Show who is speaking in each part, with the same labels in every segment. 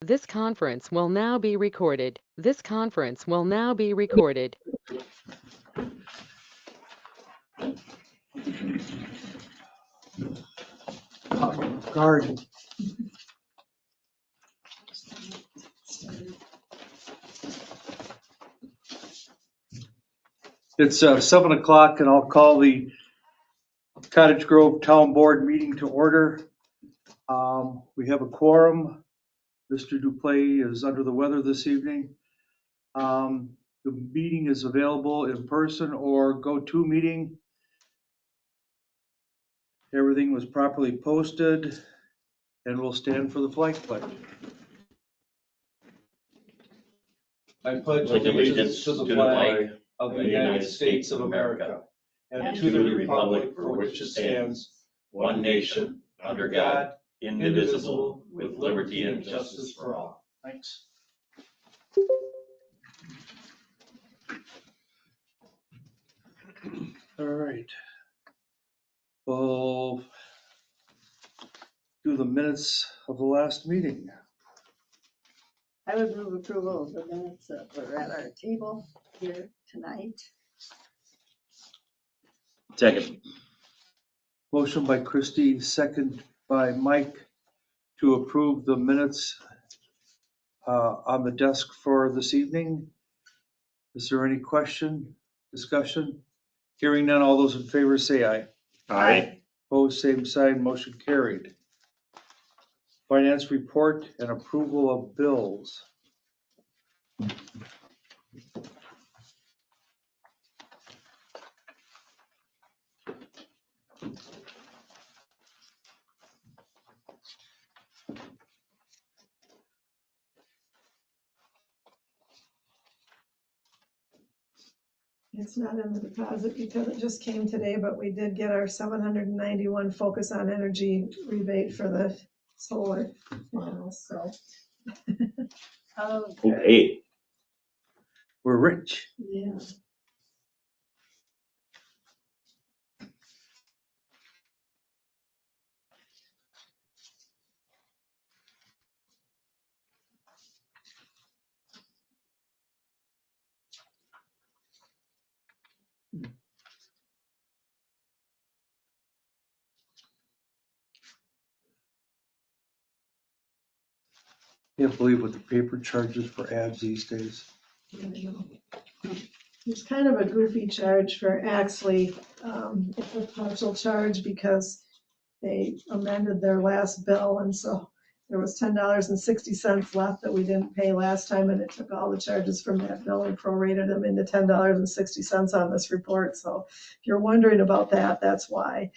Speaker 1: This conference will now be recorded. This conference will now be recorded.
Speaker 2: Garden. It's 7 o'clock and I'll call the Cottage Grove Town Board meeting to order. We have a quorum. Mr. Duplay is under the weather this evening. The meeting is available in person or go-to meeting. Everything was properly posted and we'll stand for the flag pledge.
Speaker 3: I pledge allegiance to the flag of the United States of America and to the republic for which it stands, one nation, under God, indivisible, with liberty and justice for all.
Speaker 2: Thanks. All right. We'll do the minutes of the last meeting.
Speaker 4: I would move approval of the minutes that were at our table here tonight.
Speaker 3: Second.
Speaker 2: Motion by Christie, second by Mike to approve the minutes on the desk for this evening. Is there any question, discussion? Hearing none, all those in favor say aye.
Speaker 3: Aye.
Speaker 2: Opposed, same sign, motion carried. Finance report and approval of bills.
Speaker 5: It's not in the deposit because it just came today, but we did get our 791 Focus on Energy rebate for the solar panels, so.
Speaker 3: Okay.
Speaker 2: We're rich.
Speaker 5: Yeah.
Speaker 2: Can't believe what the paper charges for ads these days.
Speaker 5: It's kind of a goofy charge for Axley. It's a partial charge because they amended their last bill, and so there was $10.60 left that we didn't pay last time, and it took all the charges from that bill and prorated them into $10.60 on this report. So if you're wondering about that, that's why.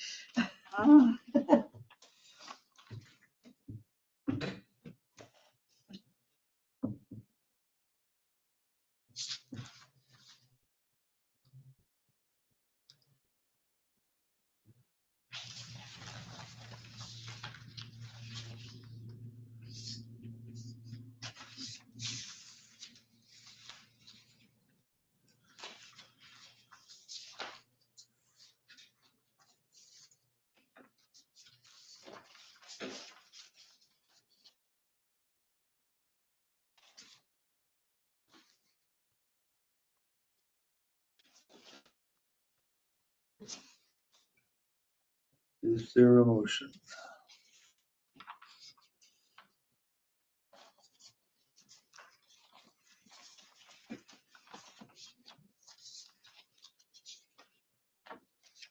Speaker 2: Is there a motion?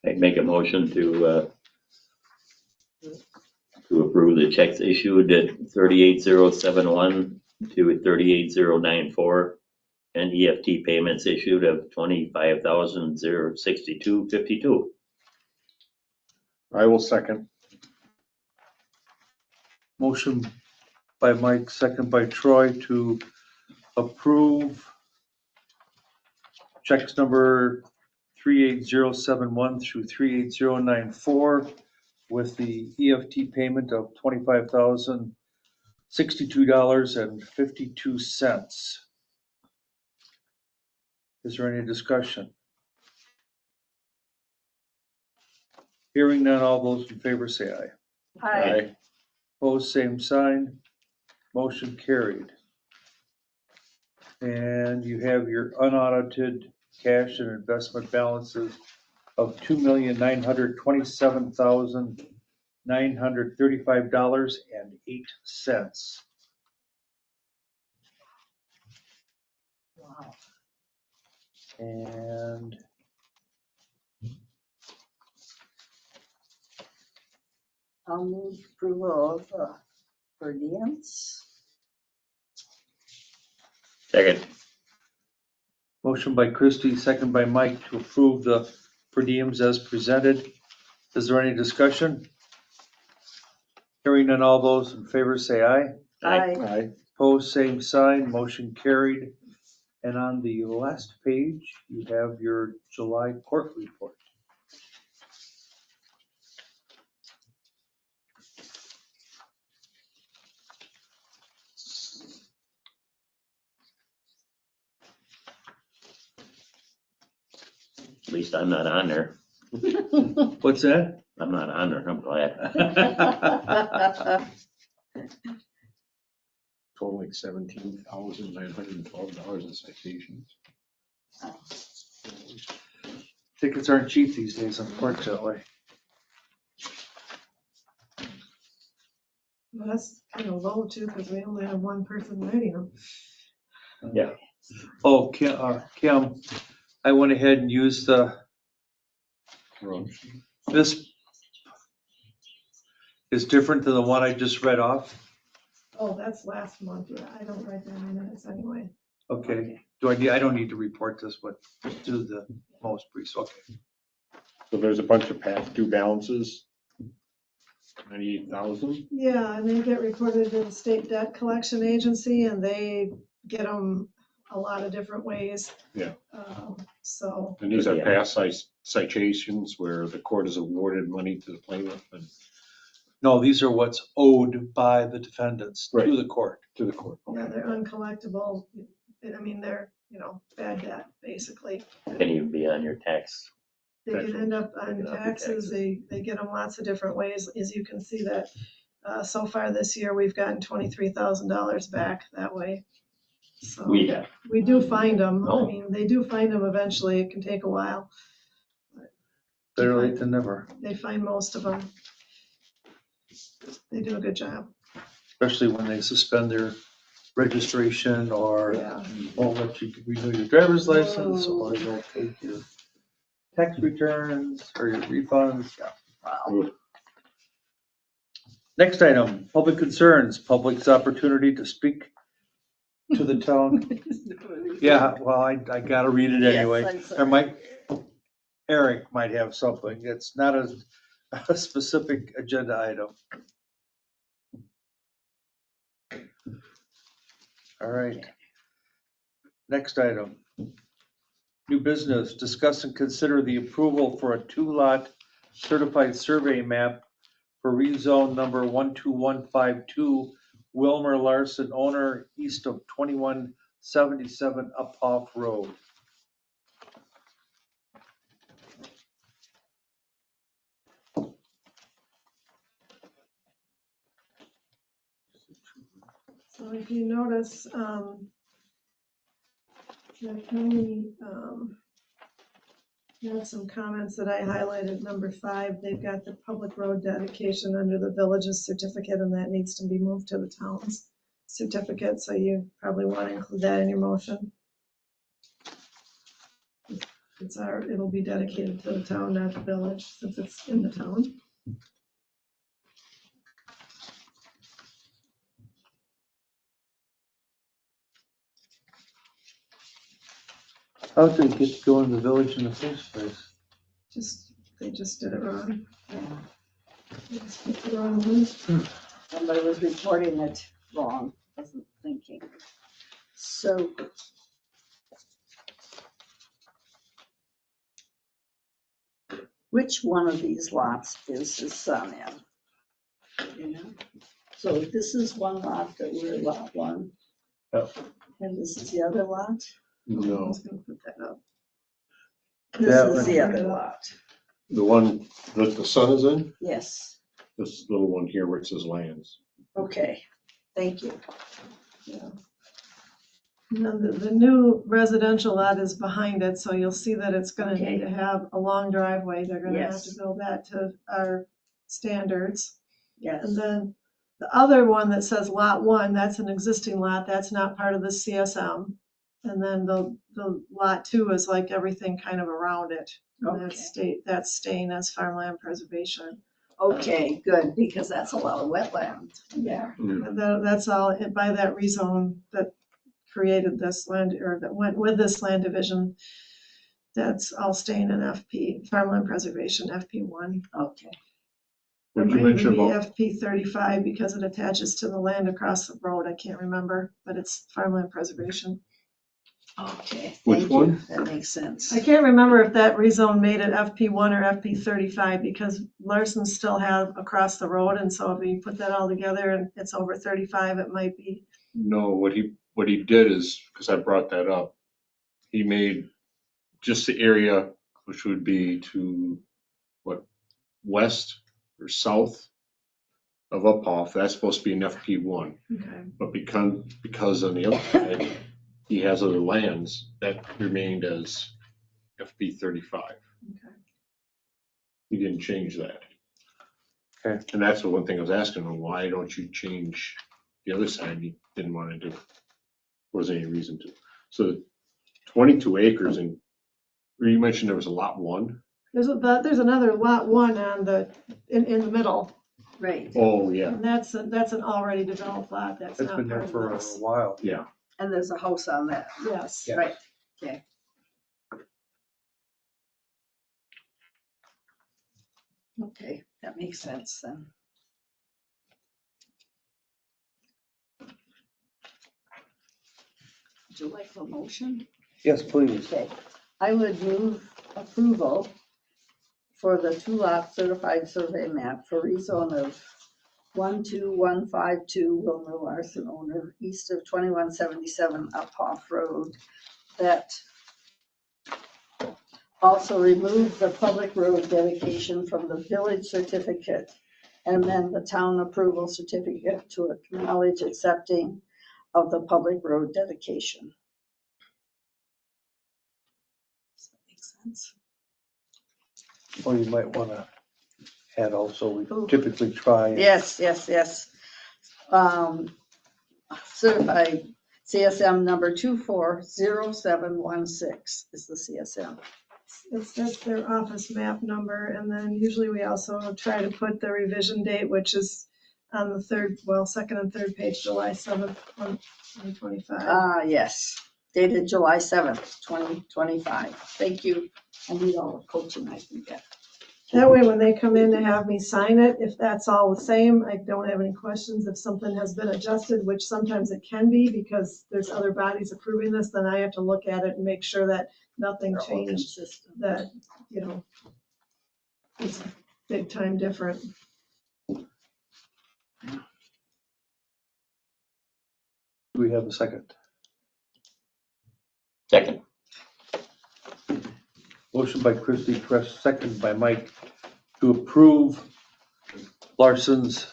Speaker 3: I'd make a motion to approve the checks issued at 38071 to 38094 and EFT payments issued of 25,062.52.
Speaker 6: I will second.
Speaker 2: Motion by Mike, second by Troy to approve checks number 38071 through 38094 with the EFT payment of $25,062.52. Is there any discussion? Hearing none, all those in favor say aye.
Speaker 4: Aye.
Speaker 2: Opposed, same sign. Motion carried. And you have your unaudited cash and investment balances of $2,927,935.08.
Speaker 4: Wow.
Speaker 2: And
Speaker 4: I'll move approval of per diems.
Speaker 3: Second.
Speaker 2: motion by Christie, second by Mike to approve the per diems as presented. Is there any discussion? Hearing none, all those in favor say aye.
Speaker 4: Aye.
Speaker 2: Opposed, same sign, motion carried. And on the last page, you have your July court report.
Speaker 3: At least I'm not on there.
Speaker 2: What's that?
Speaker 3: I'm not on there. I'm glad.
Speaker 6: Totaling $17,912 in citations.
Speaker 2: Tickets aren't cheap these days, unfortunately.
Speaker 5: Well, that's kind of low too, because we only have one person writing them.
Speaker 3: Yeah.
Speaker 2: Oh, Kim, I went ahead and used this is different than the one I just read off.
Speaker 5: Oh, that's last month, yeah, I don't write down my minutes anyway.
Speaker 2: Okay, I don't need to report this, but just do the most brief, okay.
Speaker 6: So there's a bunch of past due balances. 98,000.
Speaker 5: Yeah, and they get recorded in the state debt collection agency, and they get them a lot of different ways.
Speaker 6: Yeah.
Speaker 5: So,
Speaker 6: And these are past citations where the court has awarded money to the plaintiff and
Speaker 2: No, these are what's owed by the defendants
Speaker 6: Right.
Speaker 2: to the court.
Speaker 6: to the court.
Speaker 5: yeah, they're uncollectible, I mean, they're, bad debt, basically.
Speaker 3: Can even be on your tax.
Speaker 5: They can end up on
Speaker 3: Taxes.
Speaker 5: taxes, they get them lots of different ways, as you can see that, so far this year, we've gotten $23,000 back that way. So
Speaker 3: We have.
Speaker 5: we do find them, I
Speaker 3: Oh.
Speaker 5: mean, they do find them eventually, it can take a while.
Speaker 2: Better late than never,
Speaker 5: They find most of them. They do a good job.
Speaker 2: especially when they suspend their registration or
Speaker 5: Yeah.
Speaker 2: won't let you renew your driver's license, or they'll take your tax returns or your refunds. Yeah.
Speaker 4: Wow.
Speaker 2: Next item, public concerns, public's opportunity to speak to the town. Yeah, well, I gotta read it anyway.
Speaker 4: Yes, I'm
Speaker 2: Or Eric might have something. It's not a specific agenda item. All right. Next item. New business, discuss and consider the approval for a 2-lot certified survey map for rezone number 12152, Wilmer Larson, owner, east of 2177 Uphoff Road.
Speaker 5: So if you notice, the county, had some comments that I highlighted, number 5, they've got the public road dedication under the village's certificate, and that needs to be moved to the town's certificate, so you probably want to include that in your motion. It'll be dedicated to the town, not the village, since it's in the town.
Speaker 2: How did it get to go in the village in the first place?
Speaker 5: They just did it wrong.
Speaker 4: Yeah.
Speaker 5: They just put the wrong one.
Speaker 4: Somebody was reporting it wrong, wasn't thinking. So. Which one of these lots is his son in? You know? So this is one lot that we're lot 1.
Speaker 2: Yep.
Speaker 4: And this is the other lot?
Speaker 5: I
Speaker 6: No,
Speaker 5: was gonna put that up.
Speaker 4: This
Speaker 2: That
Speaker 4: is
Speaker 2: one.
Speaker 4: the other lot.
Speaker 6: the one that the son is in,
Speaker 4: Yes,
Speaker 6: this little one here where it says lands.
Speaker 4: okay. Thank you.
Speaker 5: Yeah. And then the new residential lot is behind it, so you'll see that it's gonna need to have a long driveway. They're gonna have to
Speaker 4: Yes.
Speaker 5: build that to our standards.
Speaker 4: Yes.
Speaker 5: And then the other one that says lot one, that's an existing lot, that's not part of the CSM. And then the lot two is like everything kind of around it. And that's staying as farmland preservation.
Speaker 4: Okay, good, because that's a lot of wetland. Yeah.
Speaker 5: And that's all, by that rezone that created this land, or that went with this land division, that's all staying in FP, farmland preservation, FP1.
Speaker 4: Okay.
Speaker 5: It
Speaker 6: Would you
Speaker 5: might
Speaker 6: mention
Speaker 5: even be
Speaker 6: about,
Speaker 5: FP35 because it attaches to the land across the road. I can't remember, but it's farmland preservation.
Speaker 4: Okay.
Speaker 6: Which
Speaker 4: Thank you.
Speaker 6: one?
Speaker 4: That makes sense.
Speaker 5: I can't remember if that rezone made it FP1 or FP35 because Larson still have across the road. And so if you put that all together and it's over 35, it might be.
Speaker 6: no, what he did is, because I brought that up, he made just the area which would be to what, west or south of Uphoff, that's supposed to be an FP1.
Speaker 5: Okay.
Speaker 6: But because on the other side, he has other lands that remained as FP35.
Speaker 5: Okay.
Speaker 6: He didn't change that.
Speaker 2: Okay.
Speaker 6: And that's the one thing I was asking him, why don't you change the other side? He didn't want to do it. Wasn't any reason to. So 22 acres, and you mentioned there was a lot one.
Speaker 5: There's another lot one on in the middle.
Speaker 4: Right.
Speaker 6: Oh, yeah,
Speaker 5: And that's an already developed lot. That's
Speaker 2: It's
Speaker 5: not
Speaker 2: been
Speaker 5: part
Speaker 2: there
Speaker 5: of
Speaker 2: for a
Speaker 5: this.
Speaker 2: while.
Speaker 6: yeah.
Speaker 4: And there's a house on that.
Speaker 5: Yes.
Speaker 2: Yeah.
Speaker 4: Right. Okay. Okay, that makes sense then. Would you like a motion?
Speaker 2: Yes, please.
Speaker 4: Okay, I would move approval for the 2-lot certified survey map for rezone of 12152 Wilmer Larson owner, east of 2177 Uphoff Road. That also remove the public road dedication from the village certificate and amend the town approval certificate to acknowledge accepting of the public road dedication. Does that make sense?
Speaker 2: Or you might want to add also, we typically try.
Speaker 4: Yes. Certified CSM number 240716 is the CSM.
Speaker 5: That's their office map number. And then usually we also try to put the revision date, which is on the second and third page, July 7th, 2025.
Speaker 4: Yes, dated July 7th, 2025. Thank you. I need all the coaching I can get.
Speaker 5: That way, when they come in to have me sign it, if that's all the same, I don't have any questions. If something has been adjusted, which sometimes it can be because there's other bodies approving this, then I have to look at it and make sure that nothing
Speaker 4: They're all
Speaker 5: changed,
Speaker 4: consistent.
Speaker 5: that, it's big time different.
Speaker 2: Do we have a second?
Speaker 3: Second.
Speaker 2: Motion by Christie, second by Mike, to approve Larson's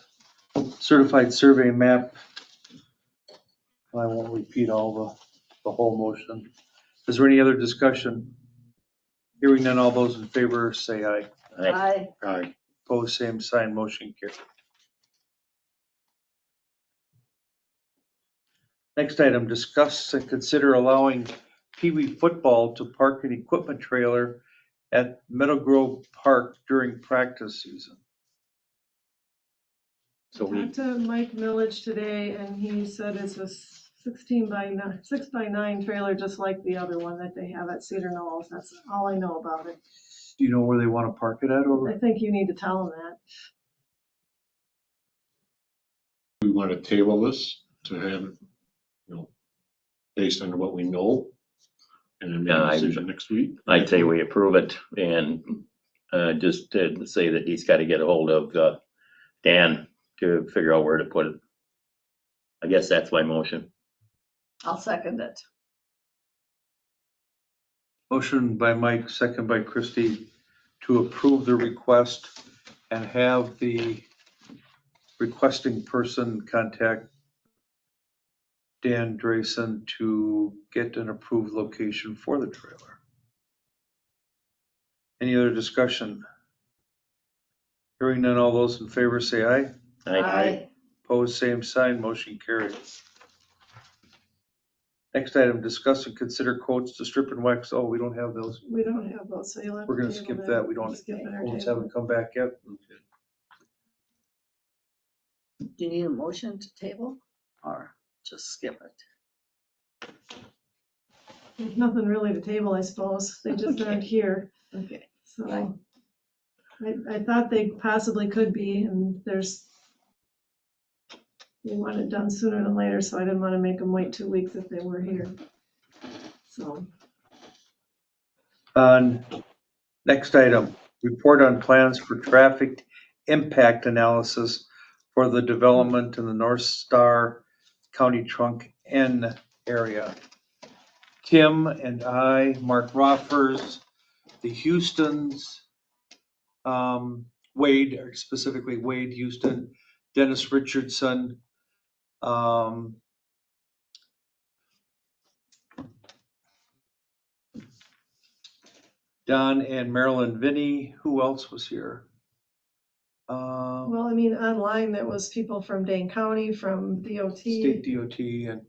Speaker 2: certified survey map. I won't repeat all the whole motion. Is there any other discussion? Hearing none, all those in favor say aye.
Speaker 4: Aye.
Speaker 6: Aye.
Speaker 2: Opposed, same sign, motion carried. Next item, discuss and consider allowing Pee Wee football to park an equipment trailer at Meadow Grove Park during practice season.
Speaker 6: So we,
Speaker 5: Talked to Mike Millage today, and he said it's a 6x9 trailer, just like the other one that they have at Cedar Knolls. That's all I know about it.
Speaker 2: Do you know where they want to park it at over?
Speaker 5: I think you need to tell them that.
Speaker 6: we want to table this to have, based on what we know, and then make
Speaker 3: Yeah,
Speaker 6: a decision next week.
Speaker 3: I'd say we approve it and just to say that he's got to get a hold of Dan to figure out where to put it. I guess that's my motion.
Speaker 4: I'll second it.
Speaker 2: Motion by Mike, second by Christie, to approve the request and have the requesting person contact Dan Drayson to get an approved location for the trailer. Any other discussion? Hearing none, all those in favor say aye.
Speaker 4: Aye.
Speaker 2: Opposed, same sign, motion carried. Next item, discuss and consider quotes to strip and wax. Oh, we don't have those.
Speaker 5: We don't have those, so you'll have to.
Speaker 2: We're gonna
Speaker 5: table
Speaker 2: skip that. We don't,
Speaker 5: Skip in our
Speaker 2: quotes
Speaker 5: table.
Speaker 2: haven't come back yet.
Speaker 4: Do you need a motion to table or just skip it?
Speaker 5: There's nothing really to table, I suppose. They just
Speaker 4: Okay.
Speaker 5: aren't here.
Speaker 4: Okay.
Speaker 5: So I thought they possibly could be, and they want it done sooner than later, so I didn't want to make them wait 2 weeks if they were here. So,
Speaker 2: Next item, report on plans for traffic impact analysis for the development in the North Star County Trunk N area. Kim and I, Mark Roffers, the Houstons, Wade, or specifically Wade Houston, Dennis Richardson, Don and Marilyn Vinny. Who else was here?
Speaker 5: well, I mean, online, there was people from Dane County, from DOT.
Speaker 2: State DOT and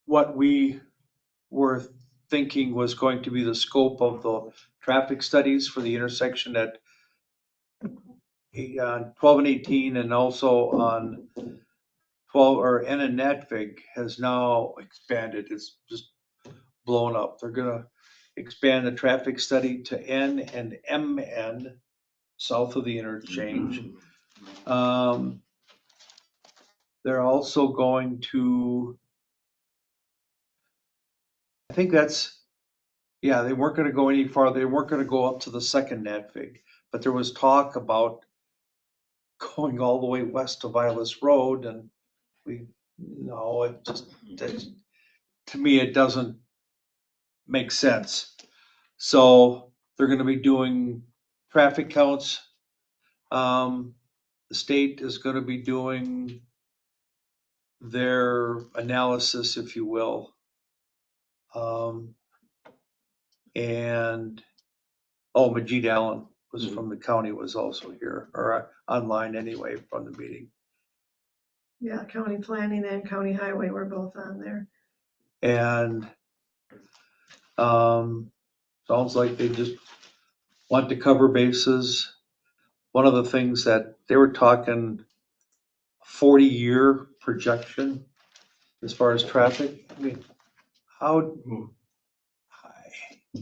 Speaker 2: what we were thinking was going to be the scope of the traffic studies for the intersection at 12 and 18 and also on 12 or N and Natvig has now expanded. It's just blown up. They're gonna expand the traffic study to N and MN south of the interchange. They're also going to, I think that's, yeah, they weren't gonna go any farther. They weren't gonna go up to the second Natvig, but there was talk about going all the way west to Vilas Road and no, it just, to me, it doesn't make sense. So they're gonna be doing traffic counts. The state is gonna be doing their analysis, if you will. And, Majid Allen was from the county, was also here, or online anyway from the meeting.
Speaker 5: Yeah, county planning and county highway were both on there.
Speaker 2: And sounds like they just want to cover bases. One of the things that they were talking 40-year projection as far as traffic. I mean, how?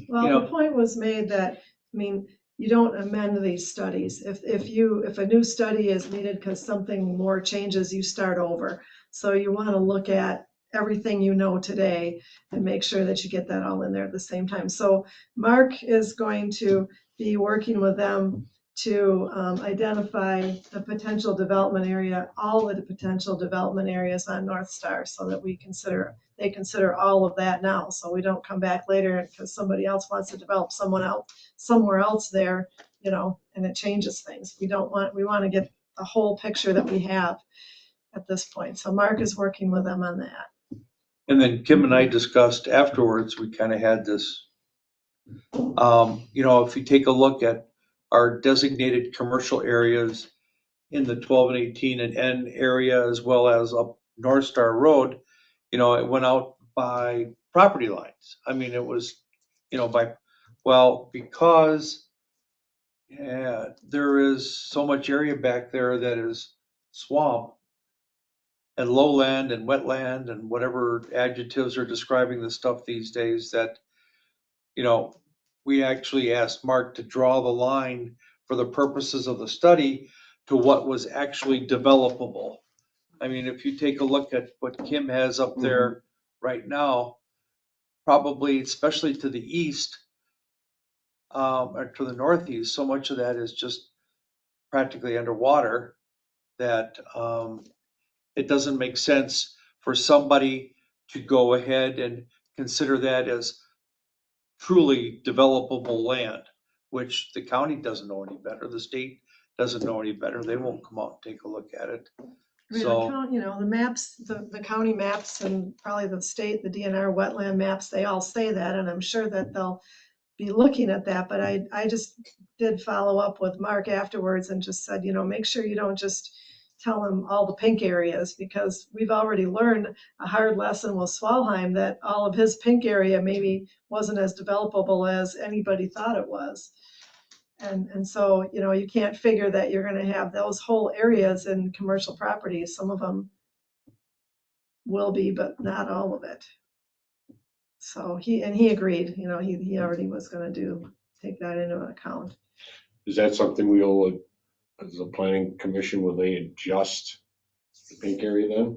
Speaker 5: Well,
Speaker 2: know-
Speaker 5: the point was made that, I mean, you don't amend these studies. If a new study is needed because something more changes, you start over. So you want to look at everything you know today and make sure that you get that all in there at the same time. So Mark is going to be working with them to identify the potential development area, all the potential development areas on North Star, so that they consider all of that now. So we don't come back later because somebody else wants to develop somewhere else there, and it changes things. We want to get the whole picture that we have at this point. So Mark is working with them on that.
Speaker 2: And then Kim and I discussed afterwards, we kind of had this, if you take a look at our designated commercial areas in the 12 and 18 and N area, as well as up North Star Road, it went out by property lines. I mean, it was, because there is so much area back there that is swamp and lowland and wetland and whatever adjectives are describing the stuff these days that, we actually asked Mark to draw the line for the purposes of the study to what was actually developable. I mean, if you take a look at what Kim has up there right now, probably, especially to the east, or to the northeast, so much of that is just practically underwater that it doesn't make sense for somebody to go ahead and consider that as truly developable land, which the county doesn't know any better, the state doesn't know any better. They won't come out and take a look at it.
Speaker 5: I mean,
Speaker 2: So,
Speaker 5: you know, the maps, the county maps and probably the state, the DNR wetland maps, they all say that, and I'm sure that they'll be looking at that, but I just did follow up with Mark afterwards and just said, you know, make sure you don't just tell him all the pink areas, because we've already learned a hard lesson with Swalheim that all of his pink area maybe wasn't as developable as anybody thought it was. And so, you know, you can't figure that you're gonna have those whole areas in commercial properties. Some of them will be, but not all of it. So he agreed, you know, he already was gonna take that into account.
Speaker 6: Is that something we'll, as a planning commission, will they adjust the pink area then?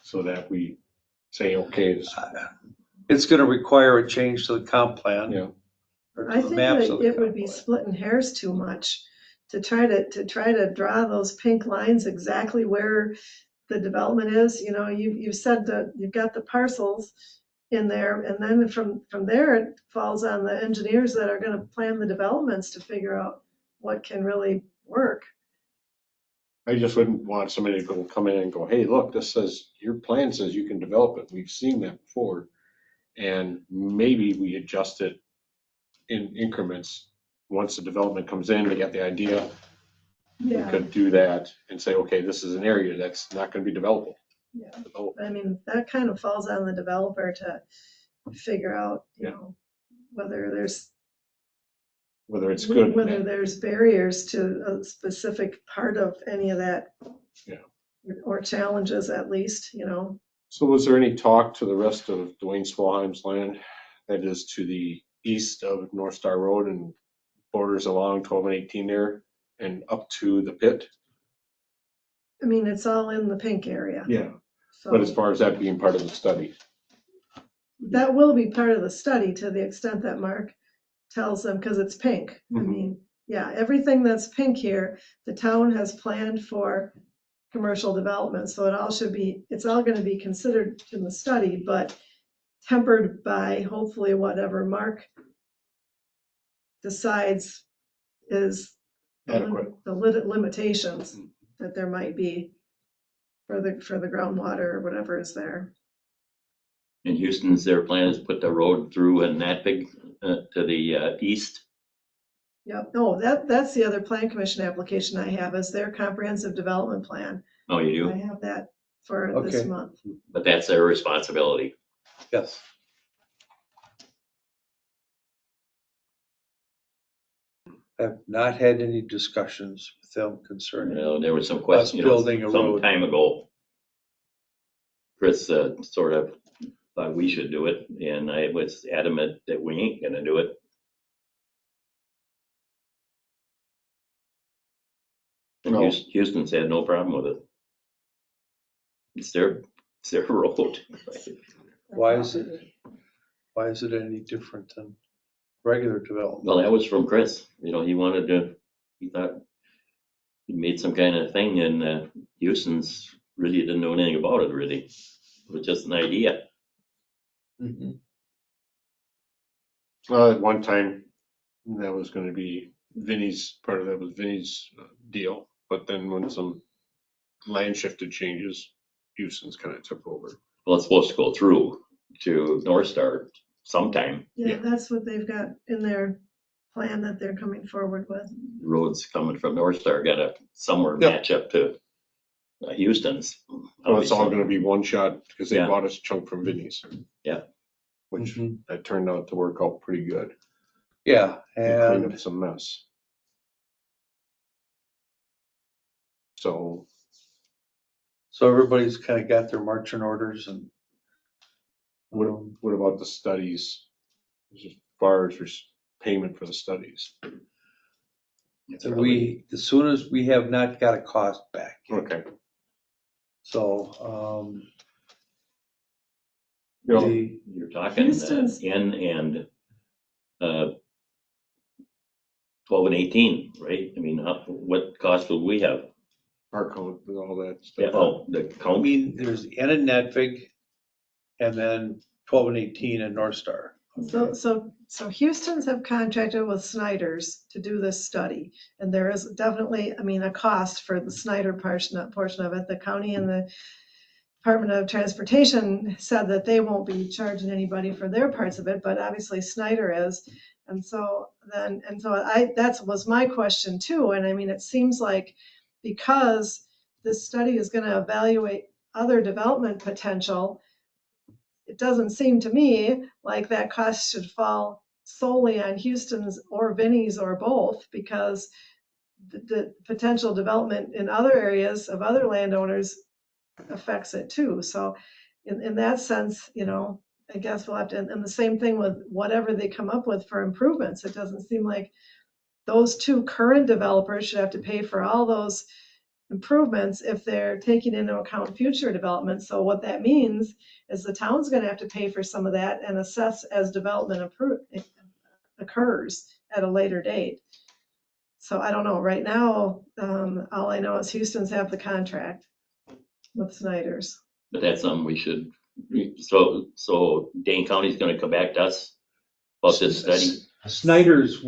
Speaker 6: So that we say, okay,
Speaker 2: it's gonna require a change to the comp plan.
Speaker 6: yeah,
Speaker 2: or to
Speaker 5: I
Speaker 2: the
Speaker 5: think
Speaker 2: maps
Speaker 5: that
Speaker 2: of the
Speaker 5: it would
Speaker 2: comp
Speaker 5: be
Speaker 2: plan.
Speaker 5: splitting hairs too much to try to draw those pink lines exactly where the development is. You know, you've said that you've got the parcels in there, and then from there, it falls on the engineers that are gonna plan the developments to figure out what can really work.
Speaker 6: I just wouldn't want somebody to come in and go, hey, look, this says, your plan says you can develop it. We've seen that before. And maybe we adjust it in increments. Once the development comes in, we get the idea, we
Speaker 5: Yeah,
Speaker 6: could do that and say, okay, this is an area that's not gonna be developable.
Speaker 5: yeah. I mean, that kind of falls on the developer to figure out, you
Speaker 6: Yeah.
Speaker 5: know, whether there's
Speaker 6: Whether it's good.
Speaker 5: whether there's barriers to a specific part of any of that.
Speaker 6: Yeah.
Speaker 5: Or challenges at least, you know.
Speaker 6: So was there any talk to the rest of Dwayne Swalheim's land that is to the east of North Star Road and borders along 12 and 18 there and up to the pit?
Speaker 5: I mean, it's all in the pink area.
Speaker 6: Yeah.
Speaker 5: So
Speaker 6: But as far as that being part of the study,
Speaker 5: that will be part of the study to the extent that Mark tells them, because it's pink. I
Speaker 6: Mhm.
Speaker 5: mean, yeah, everything that's pink here, the town has planned for commercial development, so it's all gonna be considered in the study, but tempered by hopefully whatever Mark decides is
Speaker 6: adequate.
Speaker 5: the limitations that there might be for the groundwater or whatever is there.
Speaker 3: In Houston's, their plan is put the road through in Natpig to the east.
Speaker 5: Yep. Oh, that's the other plan commission application I have, is their comprehensive development plan.
Speaker 3: Oh, you
Speaker 5: I
Speaker 3: do?
Speaker 5: have that for this
Speaker 2: Okay.
Speaker 5: month.
Speaker 3: But that's their responsibility.
Speaker 2: Yes. I've not had any discussions with them concerning.
Speaker 3: There was some question,
Speaker 2: building a
Speaker 3: some
Speaker 2: road.
Speaker 3: time ago. Chris sort of thought we should do it, and I was adamant that we ain't gonna do it. And
Speaker 6: No.
Speaker 3: Houston's had no problem with it. It's their road.
Speaker 2: Why is it any different than regular development?
Speaker 3: Well, that was from Chris, he he thought he made some kind of thing, and Houston's really didn't know anything about it, really. It was just an idea.
Speaker 2: Mhm.
Speaker 6: At one time, that was gonna be part of that was Vinnie's deal, but then when some land shifted changes, Houston's kind of took over.
Speaker 3: Well, it's supposed to go through to North Star sometime.
Speaker 5: Yeah,
Speaker 6: Yeah.
Speaker 5: that's what they've got in their plan that they're coming forward with.
Speaker 3: Roads coming from North Star gotta somewhere
Speaker 6: Yeah.
Speaker 3: match up to Houston's.
Speaker 6: So it's all gonna be one shot because they
Speaker 3: Yeah.
Speaker 6: bought us a chunk from Vinnie's.
Speaker 3: Yeah.
Speaker 6: Which
Speaker 2: Mhm.
Speaker 6: that turned out to work out pretty good.
Speaker 2: Yeah,
Speaker 6: And cleaned
Speaker 2: and
Speaker 6: up some mess. So
Speaker 2: everybody's kind of got their marching orders and
Speaker 6: what about the studies? As far as payment for the studies?
Speaker 2: as soon as we have not got a cost back.
Speaker 6: Okay.
Speaker 2: So,
Speaker 6: You know,
Speaker 3: You're talking
Speaker 5: Houston's-
Speaker 3: N and 12 and 18, right? I mean, what cost would we have?
Speaker 6: our code and all that
Speaker 3: Yeah,
Speaker 6: stuff.
Speaker 3: oh, the
Speaker 2: I
Speaker 3: count.
Speaker 2: mean, there's N and Netvig, and then 12 and 18 and North Star.
Speaker 5: So So Houston's have contracted with Snyder's to do this study. And there is definitely, I mean, a cost for the Snyder portion of it. The county and the Department of Transportation said that they won't be charging anybody for their parts of it, but obviously Snyder is. And so that was my question too. And I mean, it seems like because this study is going to evaluate other development potential, it doesn't seem to me like that cost should fall solely on Houston's or Vinnie's or both, because the potential development in other areas of other landowners affects it too. So in that sense, I guess we'll have to, and the same thing with whatever they come up with for improvements. It doesn't seem like those two current developers should have to pay for all those improvements if they're taking into account future development. So what that means is the town's going to have to pay for some of that and assess as development occurs at a later date. So I don't know. Right now, all I know is Houston's have the contract with Snyder's.
Speaker 3: But that's something we should, so Dane County's gonna come back to us about this study?
Speaker 2: Snyder's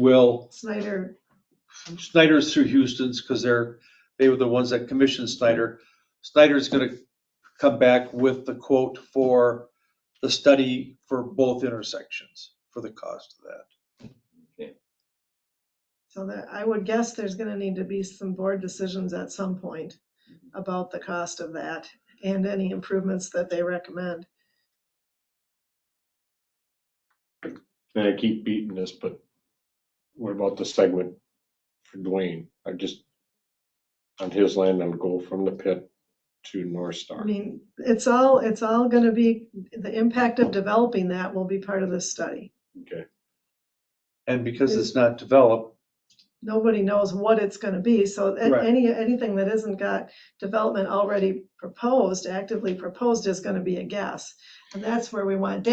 Speaker 2: through Houston's, because they were the ones that commissioned Snyder. Snyder's gonna come back with the quote for the study for both intersections, for the cost of that.
Speaker 5: So that I would guess there's gonna need to be some board decisions at some point about the cost of that and any improvements that they recommend.
Speaker 6: And I keep beating this, but what about the segment for Dwayne? On his land, I'll go from the pit to North
Speaker 5: I
Speaker 6: Star.
Speaker 5: mean, it's all gonna be, the impact of developing that will be part of this study.
Speaker 6: Okay.
Speaker 2: And because it's not developed,
Speaker 5: Nobody knows what it's gonna be, so
Speaker 2: Right.
Speaker 5: anything that isn't got development already proposed, actively proposed, is gonna be a guess. And that's where we want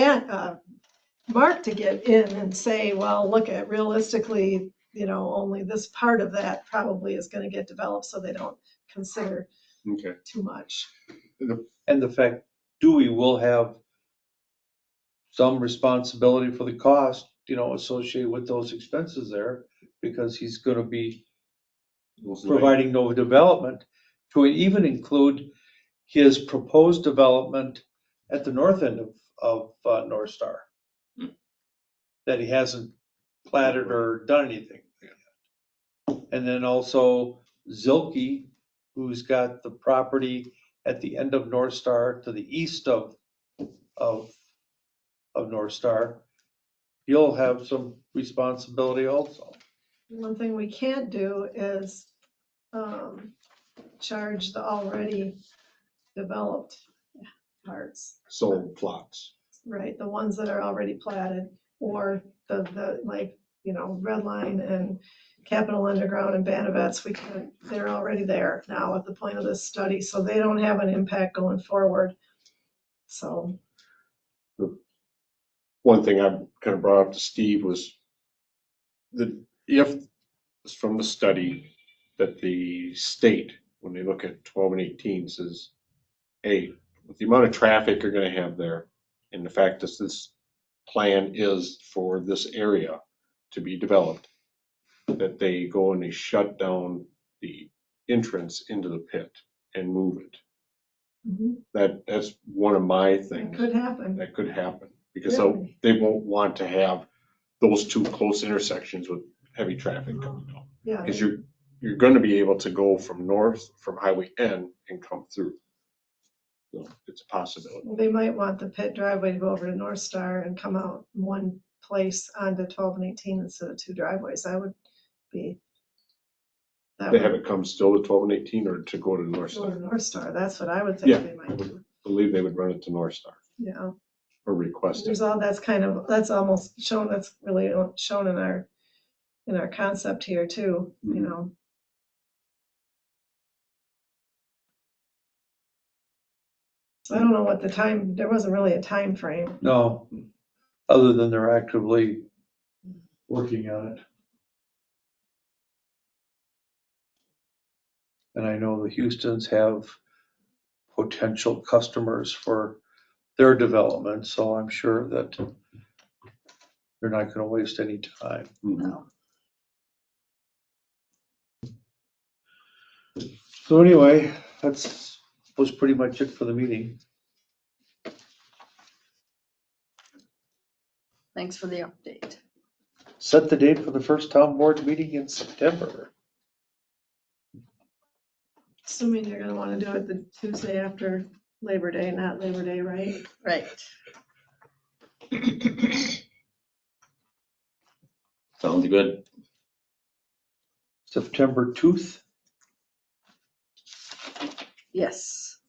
Speaker 5: Mark to get in and say, well, look at realistically, only this part of that probably is gonna get developed, so they don't consider
Speaker 6: Okay.
Speaker 5: too much.
Speaker 2: and the fact Dewey will have some responsibility for the cost, associated with those expenses there, because he's gonna be providing no development, to even include his proposed development at the north end of North Star, that he hasn't platted or done anything. And then also Zilke, who's got the property at the end of North Star to the east of North Star, he'll have some responsibility also.
Speaker 5: One thing we can't do is charge the already developed parts.
Speaker 6: Sold plots.
Speaker 5: Right, the ones that are already platted, or the Red Line and Capital Underground and Banavets, they're already there now at the point of this study, so they don't have an impact going forward. So.
Speaker 6: One thing I kind of brought up to Steve was if it's from the study that the state, when they look at 12 and 18, says, hey, with the amount of traffic you're going to have there, and the fact that this plan is for this area to be developed, that they go and they shut down the entrance into the pit and move it. That's one of my things.
Speaker 5: That could happen.
Speaker 6: That could happen, because
Speaker 5: Really?
Speaker 6: they won't want to have those two close intersections with heavy traffic coming down.
Speaker 5: Yeah.
Speaker 6: Because you're going to be able to go from Highway N and come through. So it's a possibility.
Speaker 5: They might want the pit driveway to go over to North Star and come out in one place onto 12 and 18 instead of two driveways. That would be.
Speaker 6: They have it come still to 12 and 18, or to go to North
Speaker 5: Go
Speaker 6: Star?
Speaker 5: to North Star. That's what I would think they might do.
Speaker 6: I believe they would run it to North Star
Speaker 5: Yeah.
Speaker 6: or request it.
Speaker 5: There's that's almost shown, that's really shown in our concept here too, So I don't know what there wasn't really a time frame.
Speaker 2: No, other than they're actively working on it. And I know the Houstons have potential customers for their development, so I'm sure that they're not gonna waste any time.
Speaker 4: No.
Speaker 2: So anyway, was pretty much it for the meeting.
Speaker 4: Thanks for the update.
Speaker 2: Set the date for the first town board meeting in September.
Speaker 5: Assuming you're gonna wanna do it the Tuesday after Labor Day, not Labor Day, right?
Speaker 4: Right.
Speaker 3: Sounds good.
Speaker 2: September 2nd.
Speaker 4: Yes.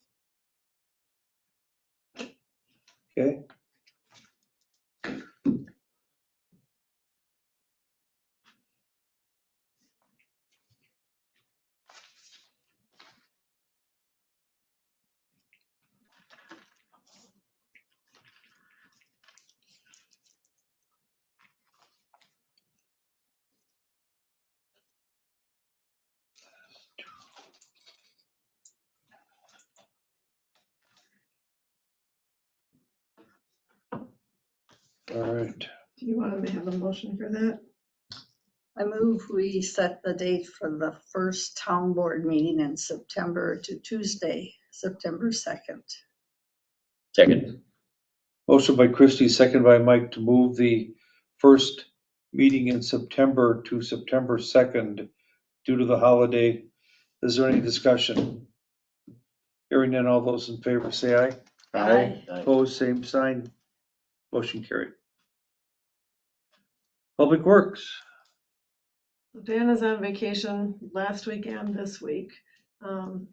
Speaker 2: Okay. All right.
Speaker 5: Do you want to have a motion for that?
Speaker 4: I move we set the date for the first town board meeting in September to Tuesday, September 2nd.
Speaker 3: Second.
Speaker 2: Motion by Christie, second by Mike to move the first meeting in September to September 2nd due to the holiday. Is there any discussion? Hearing none, all those in favor say aye.
Speaker 4: Aye.
Speaker 2: Opposed, same sign. Motion carried. Public Works.
Speaker 5: Dan is on vacation last week and this week.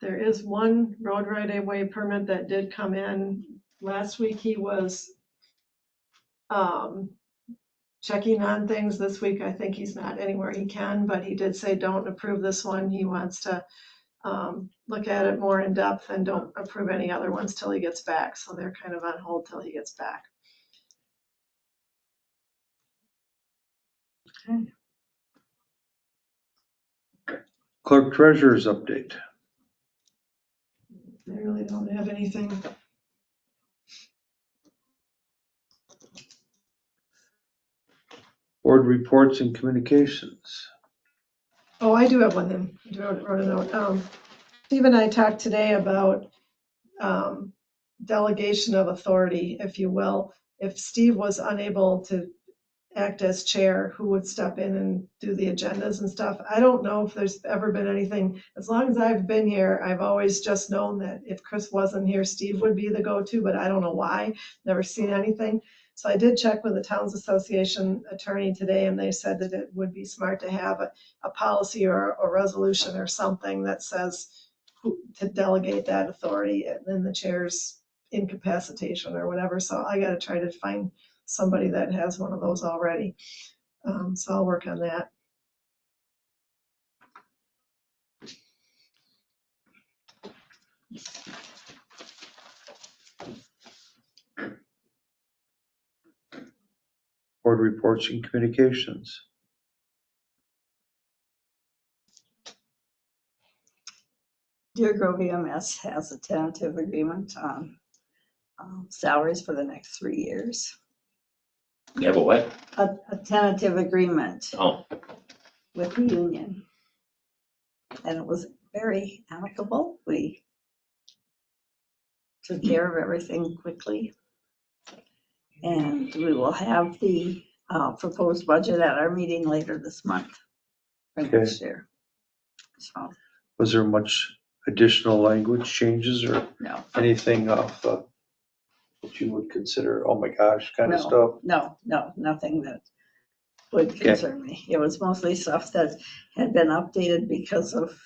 Speaker 5: There is one road right-of-way permit that did come in. Last week he was checking on things. This week I think he's not anywhere he can, but he did say don't approve this one. He wants to look at it more in depth and don't approve any other ones till he gets back. So they're kind of on hold till he gets back.
Speaker 2: Clerk Treasurer's update.
Speaker 5: I really don't have anything.
Speaker 2: Board reports and communications.
Speaker 5: Oh, I do have one then. I wrote a note. Steve and I talked today about delegation of authority, if you will. If Steve was unable to act as chair, who would step in and do the agendas and stuff? I don't know if there's ever been anything. As long as I've been here, I've always just known that if Chris wasn't here, Steve would be the go-to, but I don't know why. Never seen anything. So I did check with the Towns Association attorney today, and they said that it would be smart to have a policy or a resolution or something that says who to delegate that authority and then the chair's incapacitation or whatever. So I got to try to find somebody that has one of those already. So I'll work on that.
Speaker 2: Board reports and communications.
Speaker 4: Deer Grove EMS has a tentative agreement on salaries for the next 3 years.
Speaker 3: You have a what?
Speaker 4: A tentative agreement
Speaker 3: Oh,
Speaker 4: with the union. And it was very amicable. We took care of everything quickly. And we will have the proposed budget at our meeting later this month for
Speaker 2: Okay.
Speaker 4: next year. So,
Speaker 2: Was there much additional language changes or
Speaker 4: no,
Speaker 2: anything off that you would consider, oh my gosh, kind of stuff?
Speaker 4: no, nothing that would concern me. It was mostly stuff that had been updated because of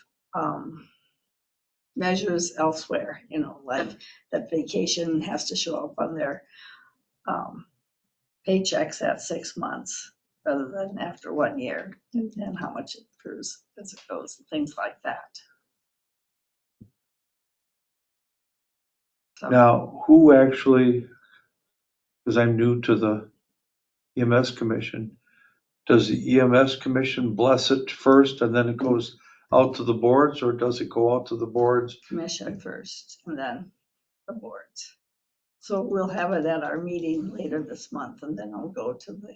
Speaker 4: measures elsewhere, like that vacation has to show up on their paychecks at 6 months rather than after 1 year, and how much it accrues as it goes, and things like that. So,
Speaker 2: Now, who actually, because I'm new to the EMS commission, does the EMS commission bless it first and then it goes out to the boards, or does it go out to the boards?
Speaker 4: commission first and then the boards. So we'll have it at our meeting later this month, and then I'll go to the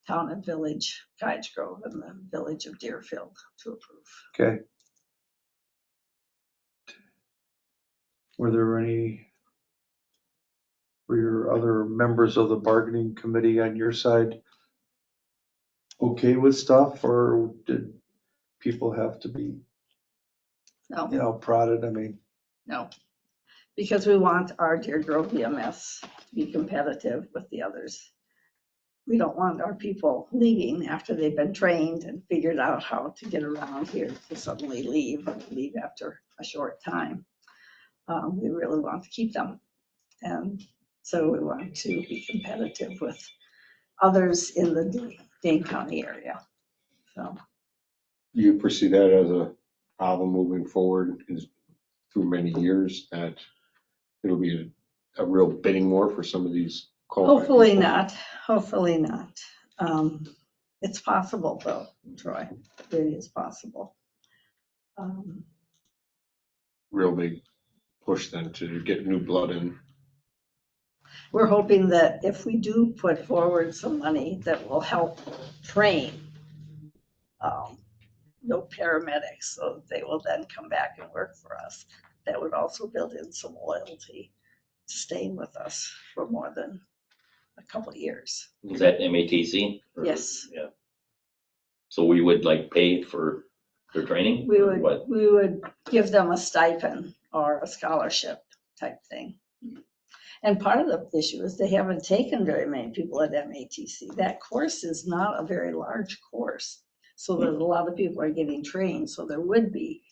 Speaker 4: Town and Village, Cottage Grove, and the Village of Deerfield to approve.
Speaker 2: Okay. Were your other members of the bargaining committee on your side okay with stuff, or did people have to be,
Speaker 4: No,
Speaker 2: prodded? I mean,
Speaker 4: no, because we want our Deer Grove EMS to be competitive with the others. We don't want our people leaving after they've been trained and figured out how to get around here to suddenly leave after a short time. We really want to keep them. And so we want to be competitive with others in the Dane County area. So
Speaker 6: You foresee that as a problem moving forward through many years, that it'll be a real bidding war for some of these qualified
Speaker 4: hopefully
Speaker 6: people?
Speaker 4: not, hopefully not. It's possible though, Troy, it is possible.
Speaker 6: Real big push then to get new blood in.
Speaker 4: We're hoping that if we do put forward some money that will help train no paramedics, so they will then come back and work for us. That would also build in some loyalty to staying with us for more than a couple of years.
Speaker 3: Is that MATC? Or-
Speaker 4: Yes.
Speaker 3: Yeah. So we would like pay for their training?
Speaker 4: We
Speaker 3: or what?
Speaker 4: would give them a stipend or a scholarship type thing. And part of the issue is they haven't taken very many people at MATC. That course is not a very large course. So there's a lot of people are getting trained, so there would be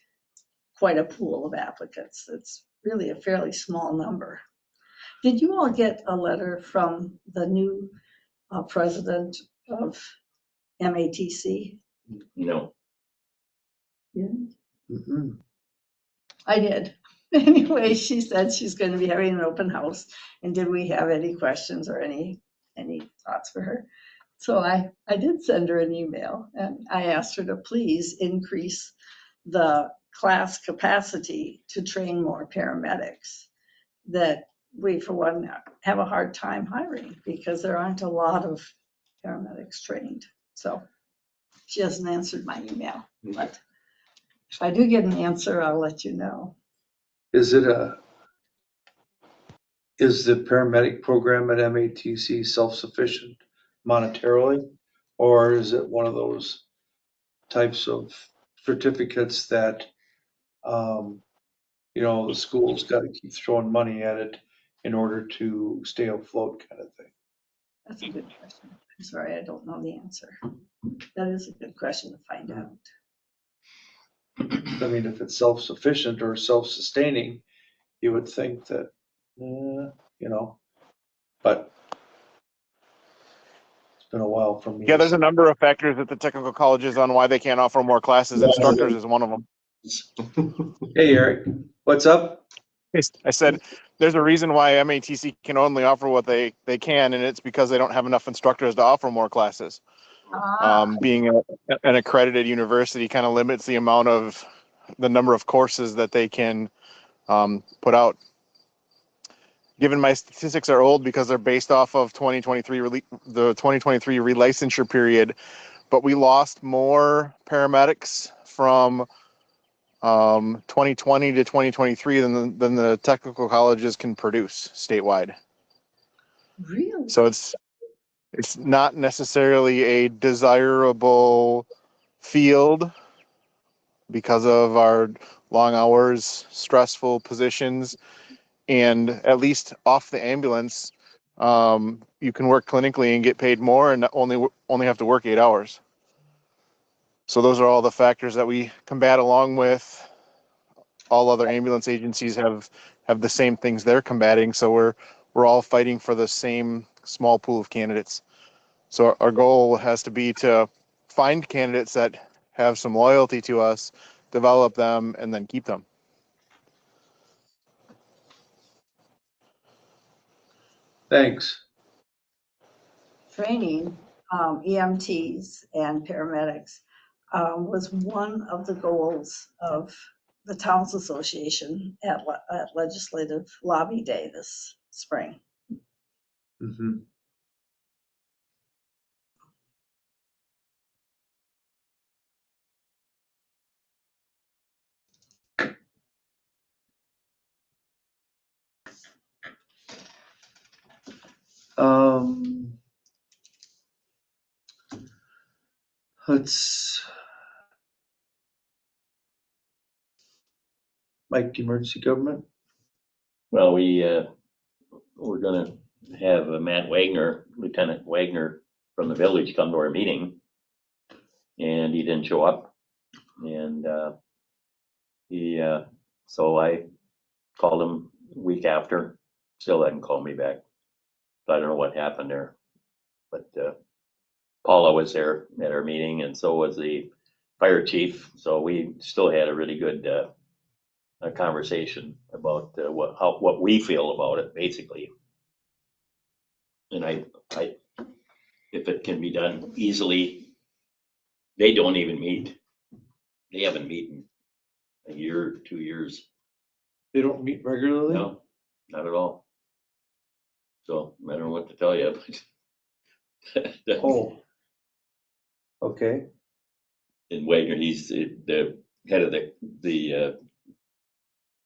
Speaker 4: quite a pool of applicants. It's really a fairly small number. Did you all get a letter from the new president of MATC?
Speaker 3: No.
Speaker 4: Yeah.
Speaker 2: mhm.
Speaker 4: I did. Anyway, she said she's going to be having an open house, and did we have any questions or any thoughts for her? So I did send her an email, and I asked her to please increase the class capacity to train more paramedics. That we, for one, have a hard time hiring because there aren't a lot of paramedics trained. So she hasn't answered my email, but if I do get an answer, I'll let you know.
Speaker 2: Is the paramedic program at MATC self-sufficient monetarily? Or is it one of those types of certificates that, the school's got to keep throwing money at it in order to stay afloat, kind of thing?
Speaker 4: That's a good question. I'm sorry, I don't know the answer. That is a good question to find out.
Speaker 2: I mean, if it's self-sufficient or self-sustaining, you would think that, but it's been a while for me.
Speaker 7: Yeah, there's a number of factors at the technical colleges on why they can't offer more classes. Instructors is one of them.
Speaker 2: Hey, Eric, what's up?
Speaker 7: I said, there's a reason why MATC can only offer what they can, and it's because they don't have enough instructors to offer more classes. Being an accredited university kind of limits the number of courses that they can put out. Given my statistics are old because they're based off of the 2023 relicensure period, but we lost more paramedics from 2020 to 2023 than the technical colleges can produce statewide.
Speaker 4: Really?
Speaker 7: So it's not necessarily a desirable field because of our long hours, stressful positions, and at least off the ambulance, you can work clinically and get paid more and only have to work 8 hours. So those are all the factors that we combat, along with all other ambulance agencies have the same things they're combating. So we're all fighting for the same small pool of candidates. So our goal has to be to find candidates that have some loyalty to us, develop them, and then keep them.
Speaker 2: Thanks.
Speaker 4: Training EMTs and paramedics was one of the goals of the Towns Association at Legislative Lobby Day this spring.
Speaker 2: Mhm. Let's, Mike, emergency government.
Speaker 3: Well, we're gonna have Matt Wagner, Lieutenant Wagner from the village come to our meeting. And he didn't show up. And so I called him a week after, still hadn't called me back. I don't know what happened there. But Paula was there at our meeting, and so was the fire chief. So we still had a really good a conversation about what we feel about it, basically. And I, if it can be done easily, they don't even meet. They haven't meeten a year, 2 years.
Speaker 2: They don't meet regularly?
Speaker 3: No, not at all. So I don't know what to tell you, but
Speaker 2: Oh. Okay.
Speaker 3: and Wagner, he's the head of the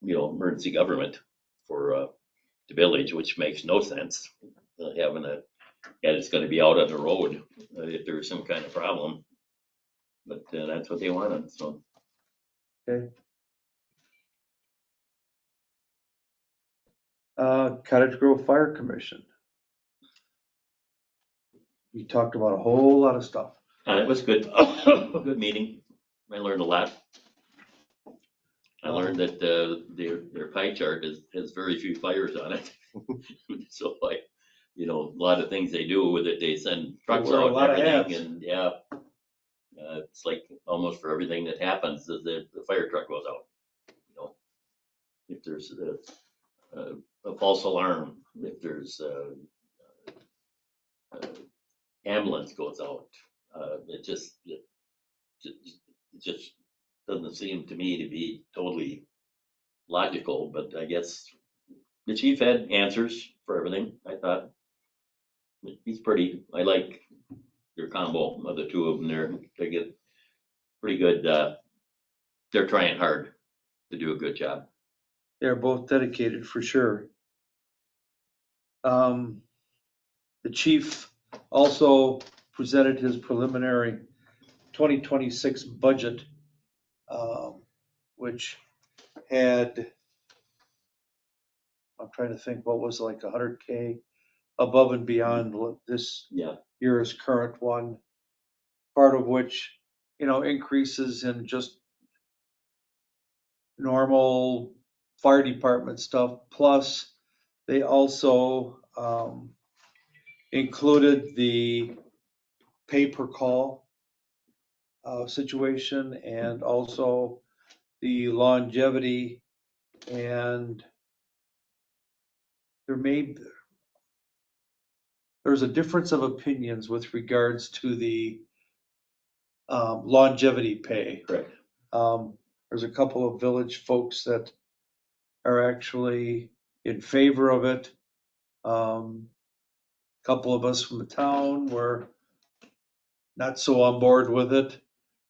Speaker 3: emergency government for the village, which makes no sense. Having a guy that's going to be out on the road if there's some kind of problem. But that's what they wanted. So
Speaker 2: Okay. Cottage Grove Fire Commission. We talked about a whole lot of stuff.
Speaker 3: it was good. Good meeting. I learned a lot. I learned that their pie chart has very few fires on it. So like, a lot of things they do with it, they send trucks
Speaker 2: wear a
Speaker 3: out
Speaker 2: lot
Speaker 3: and
Speaker 2: of
Speaker 3: everything,
Speaker 2: hats.
Speaker 3: and yeah, it's like almost for everything that happens, the fire truck goes out. If there's a false alarm, if there's ambulance goes out, it just doesn't seem to me to be totally logical. But I guess the chief had answers for everything. I thought he's pretty. I like their combo of the two of them. They get pretty good. They're trying hard to do a good job.
Speaker 2: They're both dedicated for sure. The chief also presented his preliminary 2026 budget, which had, I'm trying to think, what was like 100K above and beyond what this
Speaker 3: Yeah,
Speaker 2: year's current one, part of which, increases in just normal fire department stuff. Plus, they also included the pay per call situation, and also the longevity, and there's a difference of opinions with regards to the longevity pay.
Speaker 3: correct.
Speaker 2: There's a couple of village folks that are actually in favor of it. Couple of us from the town were not so on board with it.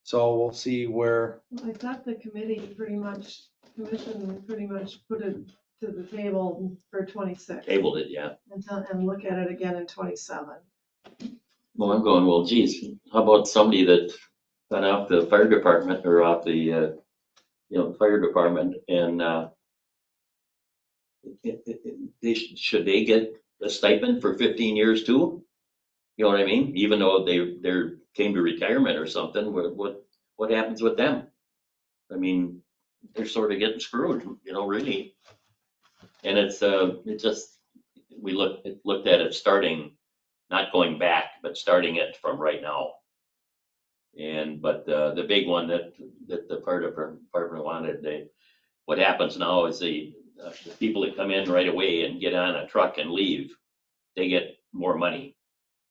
Speaker 2: So we'll see where,
Speaker 5: I thought the commission pretty much put it to the table for 26
Speaker 3: Tabled it, yeah.
Speaker 5: and look at it again in 27.
Speaker 3: Well, I'm going, well, geez, how about somebody that got off the fire department or off the, fire department, and should they get a stipend for 15 years too? You know what I mean? Even though they came to retirement or something, what happens with them? I mean, they're sort of getting screwed, really. And we looked at it starting, not going back, but starting it from right now. But the big one that the fire department wanted, what happens now is the people that come in right away and get on a truck and leave, they get more money.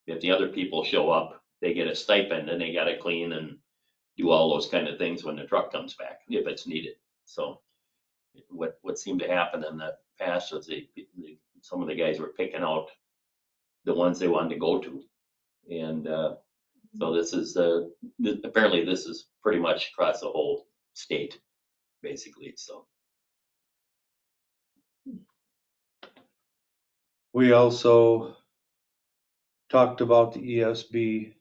Speaker 3: If the other people show up, they get a stipend, and they got to clean and do all those kind of things when the truck comes back, if it's needed. So what seemed to happen in the past was some of the guys were picking out the ones they wanted to go to. And so this is apparently this is pretty much across the whole state, basically. So
Speaker 2: we also talked about the ESB,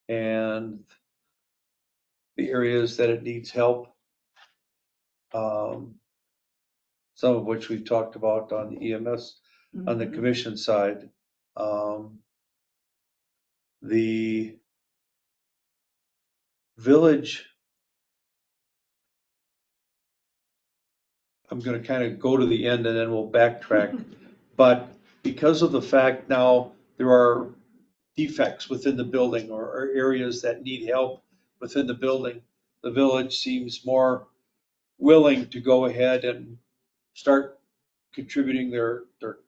Speaker 2: and the areas that it needs help. Some of which we've talked about on the EMS, on the commission side. The village, I'm gonna kind of go to the end and then we'll backtrack. But because of the fact now there are defects within the building or areas that need help within the building, the village seems more willing to go ahead and start contributing their,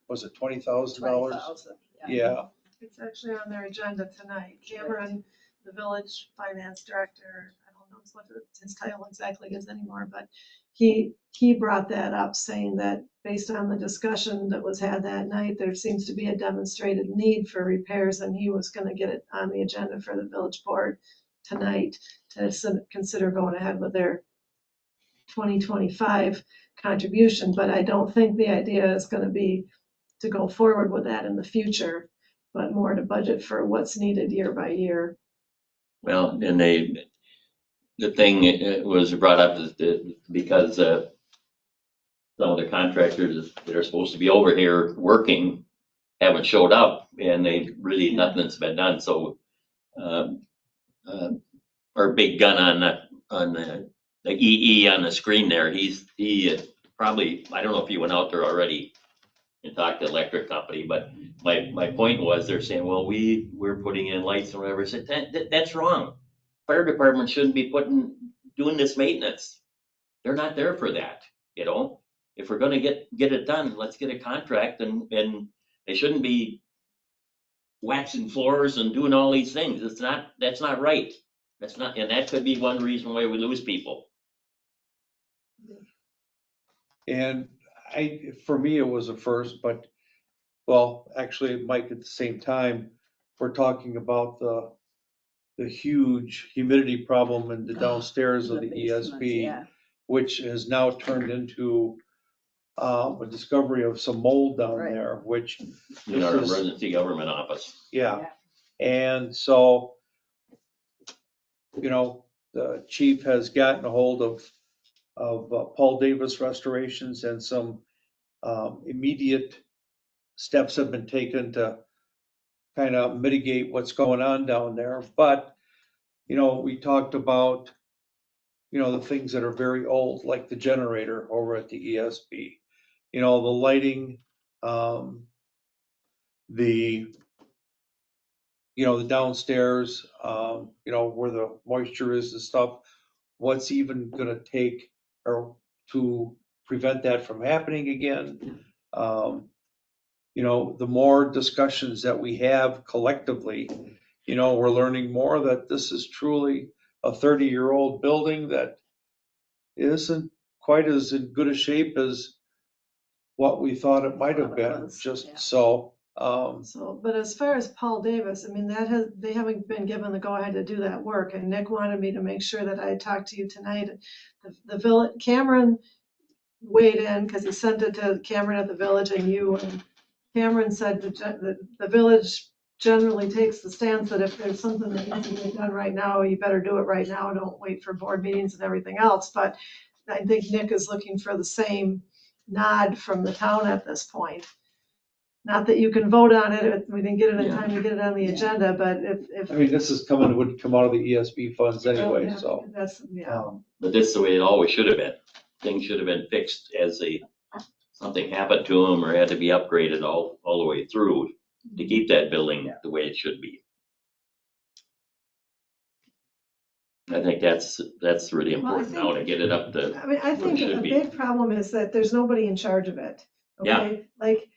Speaker 2: was it $20,000?
Speaker 4: 20,000,
Speaker 2: Yeah,
Speaker 5: It's actually on their agenda tonight. Cameron, the village finance director, I don't know what his title exactly is anymore, but he brought that up, saying that based on the discussion that was had that night, there seems to be a demonstrated need for repairs, and he was gonna get it on the agenda for the village board tonight to consider going ahead with their 2025 contribution. But I don't think the idea is gonna be to go forward with that in the future, but more to budget for what's needed year by year.
Speaker 3: Well, and the thing was brought up is that because some of the contractors that are supposed to be over here working haven't showed up, and nothing's been done. So our big gun on the EE on the screen there, he probably, I don't know if he went out there already and talked to the electric company, but my point was, they're saying, well, we're putting in lights and whatever. I said, that's wrong. Fire department shouldn't be doing this maintenance. They're not there for that, you know? If we're gonna get it done, let's get a contract, and they shouldn't be waxing floors and doing all these things. That's not right. That's not, and that could be one reason why we lose people.
Speaker 2: and for me, it was a first, but, well, actually, Mike, at the same time, we're talking about the huge humidity problem in the downstairs of the
Speaker 4: basements,
Speaker 2: ESB,
Speaker 4: yeah.
Speaker 2: which has now turned into a discovery of some mold down
Speaker 4: Right.
Speaker 2: there, which,
Speaker 3: In our emergency government office.
Speaker 2: yeah. And so, you know, the chief has gotten a hold of Paul Davis Restorations, and some immediate steps have been taken to kind of mitigate what's going on down there. But, you know, we talked about, you know, the things that are very old, like the generator over at the ESB, you know, the lighting, the downstairs, you know, where the moisture is and stuff, what's even gonna take or to prevent that from happening again. You know, the more discussions that we have collectively, you know, we're learning more that this is truly a 30-year-old building that isn't quite as in good a shape as what we thought it might have
Speaker 4: Thought it
Speaker 2: been,
Speaker 4: was,
Speaker 2: just
Speaker 4: yeah.
Speaker 2: so.
Speaker 5: So, but as far as Paul Davis, I mean, they haven't been given the go-ahead to do that work, and Nick wanted me to make sure that I talked to you tonight. The village, Cameron weighed in, because he sent it to Cameron at the village and you, and Cameron said that the village generally takes the stance that if there's something that needs to be done right now, you better do it right now, don't wait for board meetings and everything else. But I think Nick is looking for the same nod from the town at this point. Not that you can vote on it, we didn't get it in time to get it on the agenda, but if.
Speaker 2: I mean, this would come out of the ESB funds anyway,
Speaker 5: Yeah,
Speaker 2: so.
Speaker 5: That's, yeah.
Speaker 3: But this is the way it always should have been. Things should have been fixed as something happened to them or had to be upgraded all the way through to keep that building the way it should be. I think that's really
Speaker 5: Well, I
Speaker 3: important now to get it up to.
Speaker 5: I mean, I think
Speaker 3: should
Speaker 5: a
Speaker 3: be.
Speaker 5: big problem is that there's nobody in charge of it.
Speaker 3: Yeah.
Speaker 5: Okay, like,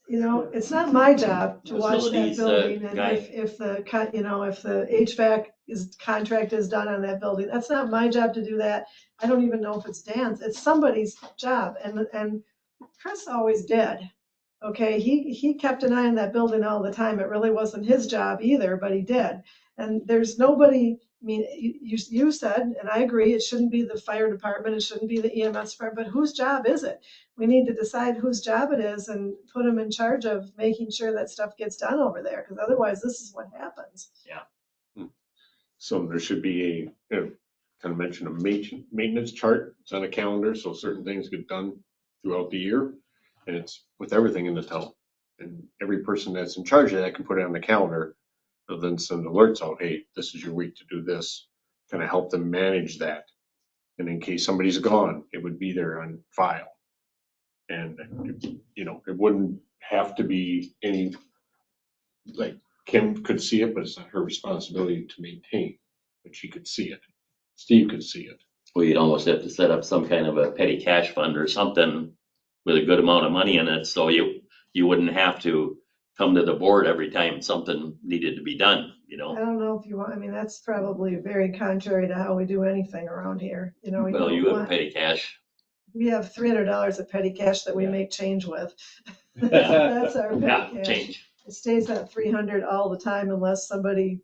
Speaker 5: you know, it's not my job to watch that
Speaker 3: Facilities,
Speaker 5: building, and
Speaker 3: guy.
Speaker 5: if the HVAC contract is done on that building, that's not my job to do that. I don't even know if it's Dan's, it's somebody's job, and Chris always did. Okay, he kept an eye on that building all the time. It really wasn't his job either, but he did. And there's nobody I mean, you said, and I agree, it shouldn't be the fire department, it shouldn't be the EMS department, but whose job is it? We need to decide whose job it is and put them in charge of making sure that stuff gets done over there, because otherwise this is what happens.
Speaker 6: So there should be kind of mention a maintenance chart. It's on a calendar, so certain things get done throughout the year. And it's with everything in the town. And every person that's in charge of that can put it on the calendar. They'll then send alerts out, hey, this is your week to do this. Kind of help them manage that. And in case somebody's gone, it would be there on file. And, you know, it wouldn't have to be any, like Kim could see it, but it's not her responsibility to maintain. But she could see it. Steve could see it.
Speaker 3: Well, you'd almost have to set up some kind of a petty cash fund or something with a good amount of money in it, so you wouldn't have to come to the board every time something needed to be done, you
Speaker 5: I
Speaker 3: know?
Speaker 5: don't know if you want, I mean, that's probably very contrary to how we do anything around here, you know.
Speaker 3: Well,
Speaker 5: don't
Speaker 3: you have
Speaker 5: want-
Speaker 3: petty cash.
Speaker 5: We have $300 of petty cash that we
Speaker 3: Yeah.
Speaker 5: make change with. That's our
Speaker 3: Yeah,
Speaker 5: petty cash.
Speaker 3: change.
Speaker 5: It stays at 300 all the time unless somebody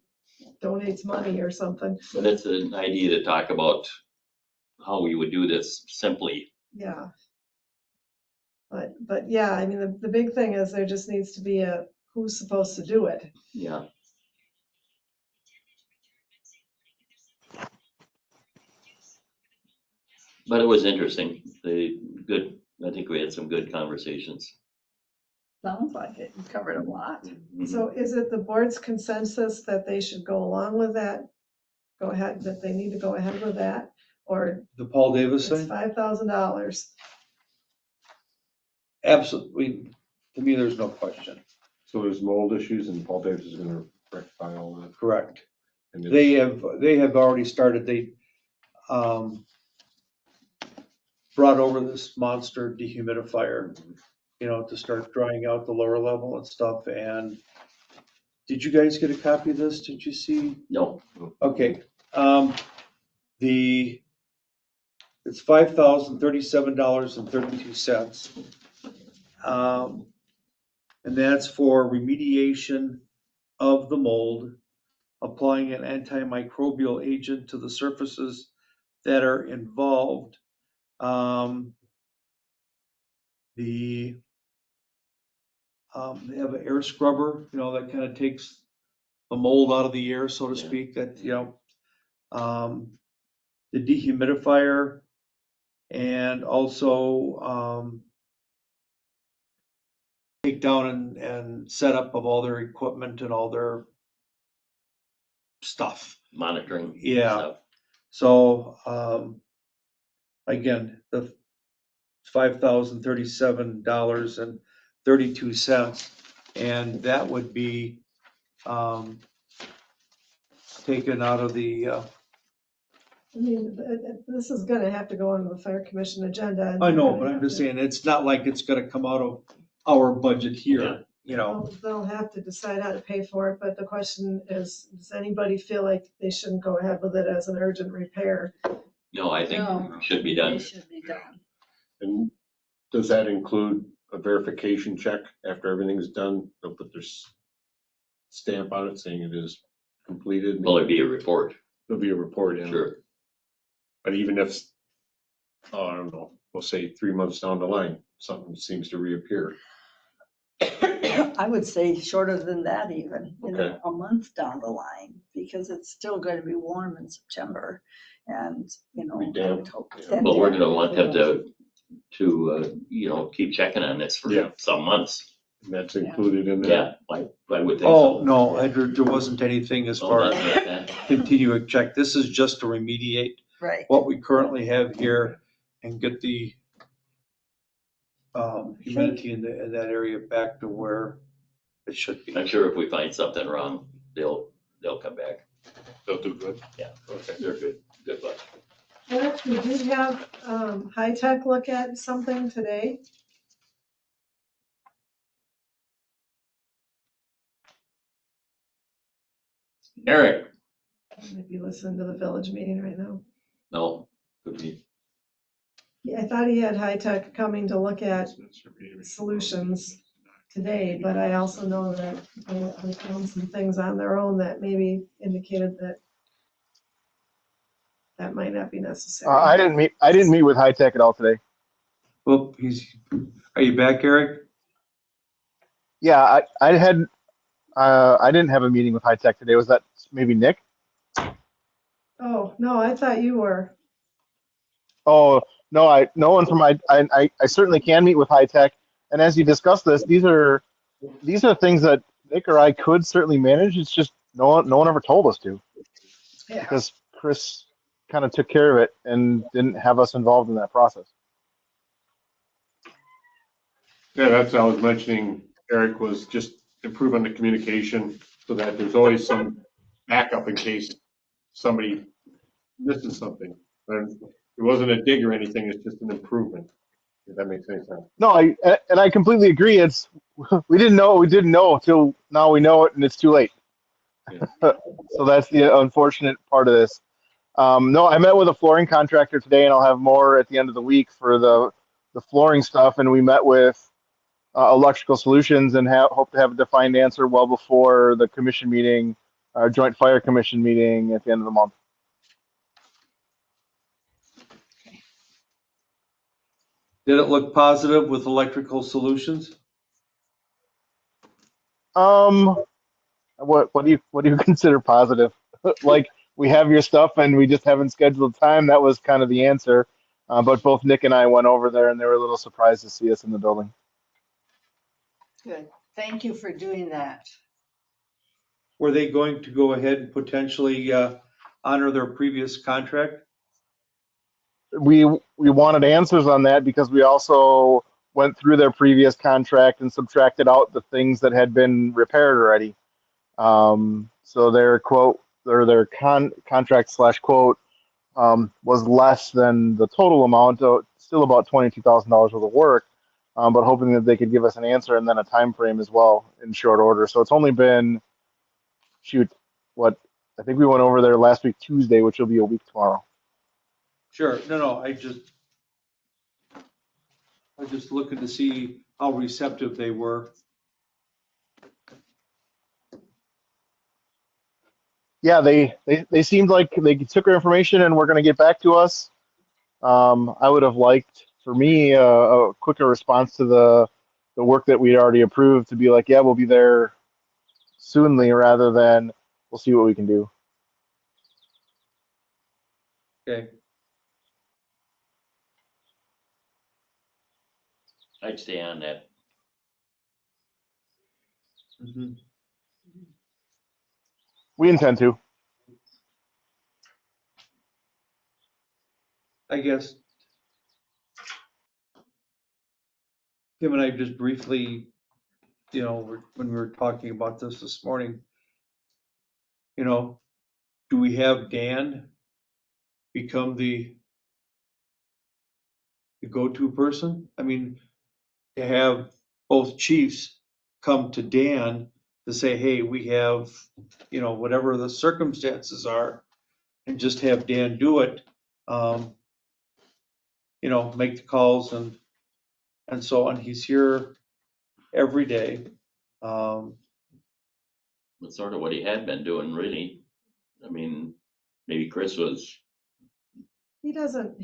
Speaker 5: donates money or something.
Speaker 3: But it's an idea to talk about how we would do this simply.
Speaker 5: Yeah. But yeah, I mean, the big thing is there just needs to be a, who's supposed to do it?
Speaker 3: Yeah. But it was interesting. I think we had some good conversations.
Speaker 4: Sounds like it. You covered a lot.
Speaker 5: So is it the board's consensus that they should go along with that? Go ahead, that they need to go ahead with that? Or
Speaker 2: The Paul Davis
Speaker 5: it's
Speaker 2: thing?
Speaker 5: $5,000?
Speaker 2: Absolutely. To me, there's no question.
Speaker 6: So there's mold issues and Paul Davis is gonna rectify all that.
Speaker 2: Correct.
Speaker 6: And it's-
Speaker 2: They have already started, they, brought over this monster dehumidifier, you know, to start drying out the lower level and stuff. And did you guys get a copy of this? Did you see?
Speaker 3: No,
Speaker 2: Okay, it's $5,037.32. And that's for remediation of the mold, applying an antimicrobial agent to the surfaces that are involved. They have an air scrubber, you know, that kind of takes the mold out of the air, so to
Speaker 3: Yeah.
Speaker 2: speak, that, you know, the dehumidifier and also, take down and set up of all their equipment and all their stuff.
Speaker 3: monitoring.
Speaker 2: Yeah.
Speaker 3: stuff.
Speaker 2: So, again, the $5,037.32, and that would be, taken out of the,
Speaker 5: I mean, this is gonna have to go on the fire commission agenda. and
Speaker 2: I know,
Speaker 5: they're
Speaker 2: but
Speaker 5: gonna
Speaker 2: I'm just
Speaker 5: have to-
Speaker 2: saying, it's not like it's gonna come out of our budget
Speaker 3: Yeah.
Speaker 2: here, you know?
Speaker 5: They'll have to decide how to pay for it, but the question is, does anybody feel like they shouldn't go ahead with it as an urgent repair?
Speaker 3: No, I think
Speaker 4: No.
Speaker 3: it should be
Speaker 4: They
Speaker 3: done.
Speaker 4: should be done.
Speaker 6: And does that include a verification check after everything's done? They'll put their stamp on it saying it is completed.
Speaker 3: Will it be a report?
Speaker 6: There'll be a report in.
Speaker 3: Sure.
Speaker 6: But even if, oh, I don't know, we'll say 3 months down the line, something seems to reappear.
Speaker 4: I would say shorter than that even, you know,
Speaker 6: Okay.
Speaker 4: a month down the line, because it's still going to be warm in September. And, you know,
Speaker 6: Be
Speaker 4: I
Speaker 6: damp.
Speaker 4: would hope.
Speaker 6: Yeah.
Speaker 4: and
Speaker 3: But we're
Speaker 4: damp.
Speaker 3: gonna want them to, you know, keep checking on this for
Speaker 6: Yeah.
Speaker 3: some months.
Speaker 6: And that's included in that.
Speaker 3: Yeah, I would think
Speaker 2: Oh,
Speaker 3: so.
Speaker 2: no, there wasn't anything as
Speaker 3: Oh,
Speaker 2: far as
Speaker 3: that's like that.
Speaker 2: continuing check. This is just to remediate
Speaker 4: Right.
Speaker 2: what we currently have here and get the humidity in that area back to where it should be.
Speaker 3: I'm sure if we find something wrong, they'll come back.
Speaker 6: They'll do good.
Speaker 3: Yeah.
Speaker 6: Okay.
Speaker 3: They're good bunch.
Speaker 5: Eric, we did have High Tech look at something today.
Speaker 3: Eric,
Speaker 5: Maybe listen to the village meeting right now.
Speaker 3: no, could be.
Speaker 5: Yeah, I thought he had High Tech coming to look at solutions today, but I also know that they found some things on their own that maybe indicated that that might not be necessary.
Speaker 7: I didn't meet with High Tech at all today.
Speaker 2: Well, are you back, Eric?
Speaker 7: Yeah, I didn't have a meeting with High Tech today. Was that maybe Nick?
Speaker 5: Oh, no, I thought you were.
Speaker 7: Oh, no one from I certainly can meet with High Tech. And as you discuss this, these are things that Nick or I could certainly manage. It's just no one ever told us to,
Speaker 5: Yeah.
Speaker 7: because Chris kind of took care of it and didn't have us involved in that process.
Speaker 6: Yeah, that's what I was mentioning, Eric, was just improve on the communication so that there's always some backup in case somebody misses something. And it wasn't a dig or anything, it's just an improvement, if that makes any sense.
Speaker 7: No, I completely agree. It's we didn't know what we didn't know till now we know it, and it's too late.
Speaker 6: Yeah.
Speaker 7: So that's the unfortunate part of this. No, I met with a flooring contractor today, and I'll have more at the end of the week for the flooring stuff. And we met with Electrical Solutions and hope to have a defined answer well before the commission meeting, joint fire commission meeting at the end of the month.
Speaker 2: Did it look positive with Electrical Solutions?
Speaker 7: What do you consider positive? Like, we have your stuff and we just haven't scheduled time. That was kind of the answer. But both Nick and I went over there and they were a little surprised to see us in the building.
Speaker 4: Good. Thank you for doing that.
Speaker 2: Were they going to go ahead and potentially honor their previous contract?
Speaker 7: We wanted answers on that because we also went through their previous contract and subtracted out the things that had been repaired already. So their quote or their contract / quote was less than the total amount, still about $22,000 worth of work, but hoping that they could give us an answer and then a time frame as well in short order. So it's only been, I think we went over there last week Tuesday, which will be a week tomorrow.
Speaker 2: Sure. No, I'm just looking to see how receptive they were.
Speaker 7: Yeah, they seemed like they took our information and were going to get back to us. I would have liked, for me, a quicker response to the work that we already approved, to be like, yeah, we'll be there soonly, rather than we'll see what we can do.
Speaker 2: Okay.
Speaker 3: I'd stay on that.
Speaker 2: Mhm.
Speaker 7: We intend to.
Speaker 2: I guess Kim and I just briefly, when we were talking about this morning, do we have Dan become the go-to person? I mean, to have both chiefs come to Dan to say, hey, we have, whatever the circumstances are, and just have Dan do it, make the calls and so on. He's here every day.
Speaker 3: That's sort of what he had been doing, really. I mean, maybe Chris was,
Speaker 5: He doesn't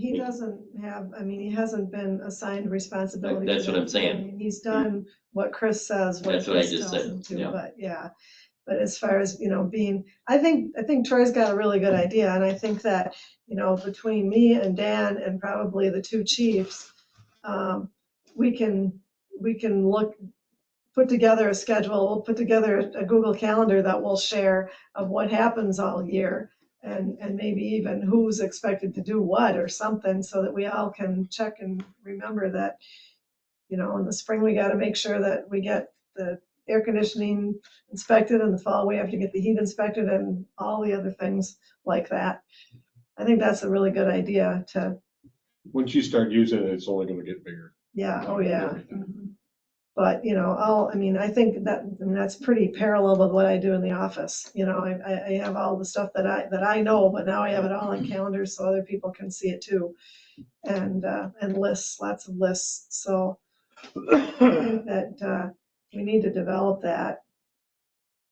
Speaker 5: have, I mean, he hasn't been assigned responsibility.
Speaker 3: That's what I'm saying.
Speaker 5: I mean, he's done what Chris says, what
Speaker 3: That's what I
Speaker 5: Chris
Speaker 3: just
Speaker 5: tells
Speaker 3: said,
Speaker 5: him to,
Speaker 3: yeah.
Speaker 5: but yeah. But as far as, being, I think Troy's got a really good idea, and I think that, between me and Dan and probably the two chiefs, we can put together a schedule, we'll put together a Google Calendar that we'll share of what happens all year, and maybe even who's expected to do what or something, so that we all can check and remember that, in the spring, we got to make sure that we get the air conditioning inspected. In the fall, we have to get the heat inspected and all the other things like that. I think that's a really good idea to,
Speaker 6: Once you start using it, it's only going to get bigger.
Speaker 5: yeah, oh yeah. Mhm. But, I think that's pretty parallel with what I do in the office. I have all the stuff that I know, but now I have it all on calendars so other people can see it too. And lists, lots of lists. So I think that we need to develop that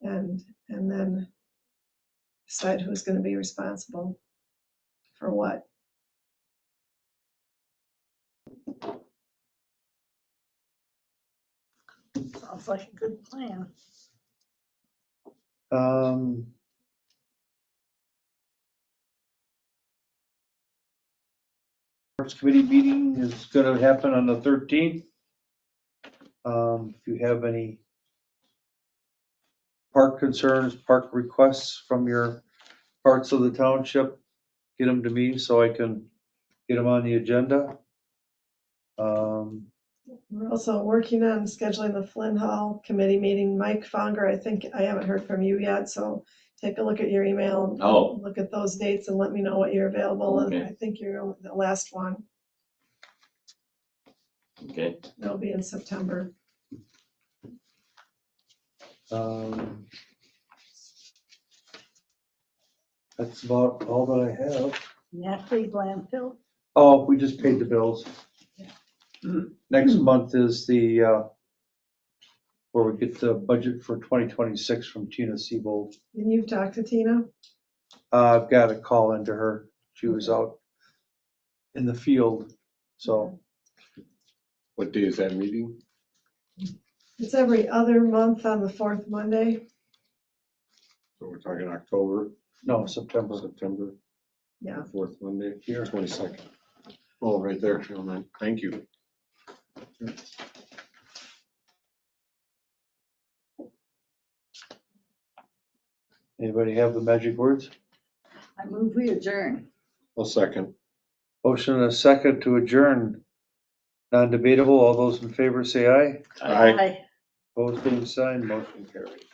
Speaker 5: and then decide who's going to be responsible for what?
Speaker 4: Sounds like a good plan.
Speaker 2: Parks Committee meeting is gonna happen on the 13th. If you have any park concerns, park requests from your parts of the township, get them to me so I can get them on the agenda.
Speaker 5: We're also working on scheduling the Flynn Hall Committee meeting. Mike Fonger, I think, I haven't heard from you yet, so take a look at your email.
Speaker 3: Oh.
Speaker 5: Look at those dates and let me know what you're available. And
Speaker 3: Okay.
Speaker 5: I think you're the last one.
Speaker 3: Okay.
Speaker 5: It'll be in September.
Speaker 2: That's about all that I have.
Speaker 4: Natalie landfill.
Speaker 2: Oh, we just paid the bills.
Speaker 4: Yeah.
Speaker 2: Next month is the, where we get the budget for 2026 from Tina Siebold.
Speaker 5: And you've talked to Tina?
Speaker 2: I've got a call into her. She was out in the field, so.
Speaker 6: What day is that meeting?
Speaker 5: It's every other month on the fourth Monday.
Speaker 6: So we're talking October,
Speaker 2: No, September.
Speaker 6: September,
Speaker 5: Yeah.
Speaker 6: fourth Monday,
Speaker 2: Here.
Speaker 6: 22nd. Oh, right there, gentlemen. Thank you.
Speaker 2: Anybody have the magic words?
Speaker 4: I move we adjourn.
Speaker 6: I'll second.
Speaker 2: Motion and a second to adjourn. Non-debatable. All those in favor say aye.
Speaker 6: Aye.
Speaker 2: Opposed, same sign. Motion carried.